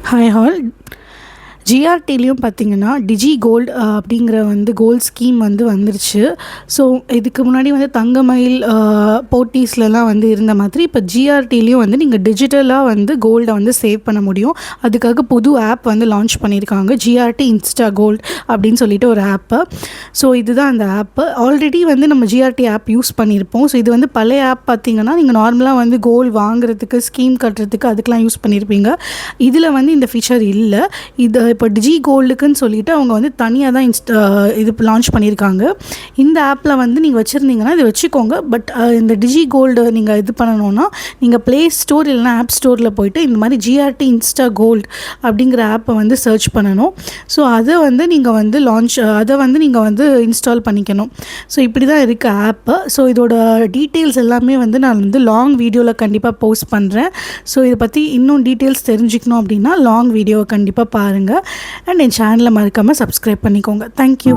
Hi all. ஜிஆர்டிலையும் பார்த்தீங்கன்னா digi gold அப்படிங்கிற கோல்ட் ஸ்கீம் வந்துருச்சு. ஸோ இதுக்கு முன்னாடி தங்கமயில் போத்தீஸ்லலாம் இருந்த மாதிரி இப்போ ஜிஆர்டிலையும் நீங்கள் டிஜிட்டலாக கோல்டை சேவ் பண்ண முடியும். அதுக்காக புது ஆப் லான்ச் பண்ணியிருக்காங்க, ஜிஆர்டி இன்ஸ்டா கோல்ட் அப்படின்னு சொல்லிட்டு ஒரு ஆப்பு. ஸோ இதுதான் அந்த ஆப்பு. ஆல்ரெடி நம்ம ஜிஆர்டி ஆப் யூஸ் பண்ணியிருப்போம். ஸோ இது பழைய ஆப் பார்த்தீங்கன்னா நீங்கள் நார்மலாக கோல்டு வாங்குறதுக்கு ஸ்கீம் கட்டுறதுக்கு அதுக்கெலாம் யூஸ் பண்ணியிருப்பீங்க. இதில் இந்த ஃபீச்சர் இல்லை. இது இப்போ டிஜி கோல்டுக்குன்னு சொல்லிட்டு அவங்க தனியாக தான் இது லான்ச் பண்ணியிருக்காங்க. இந்த ஆப்பில் நீங்கள் வச்சுருந்தீங்கன்னா இது வச்சுக்கோங்க. பட் இந்த டிஜி கோல்டு நீங்கள் இது பண்ணணுன்னா நீங்கள் ப்ளே ஸ்டோர் இல்லைனா ஆப் ஸ்டோரில் போய்ட்டு இந்த மாதிரி ஜிஆர்டி இன்ஸ்டா கோல்டு அப்படிங்கிற ஆப்பை சர்ச் பண்ணணும். ஸோ அதை நீங்கள் அதை நீங்கள் இன்ஸ்டால் பண்ணிக்கணும். ஸோ இப்படி தான் இருக்குது ஆப்பு. ஸோ இதோட டீட்டெயில்ஸ் எல்லாமே நான் லாங் வீடியோவில் கண்டிப்பாக போஸ்ட் பண்ணுறேன். ஸோ இதை பற்றி இன்னும் டீட்டெயில்ஸ் தெரிஞ்சுக்கணும் அப்படின்னா லாங் வீடியோவை கண்டிப்பாக பாருங்கள். அண்ட் என் சேனலை மறக்காமல் சப்ஸ்கிரைப் பண்ணிக்கோங்க. தேங்க்யூ.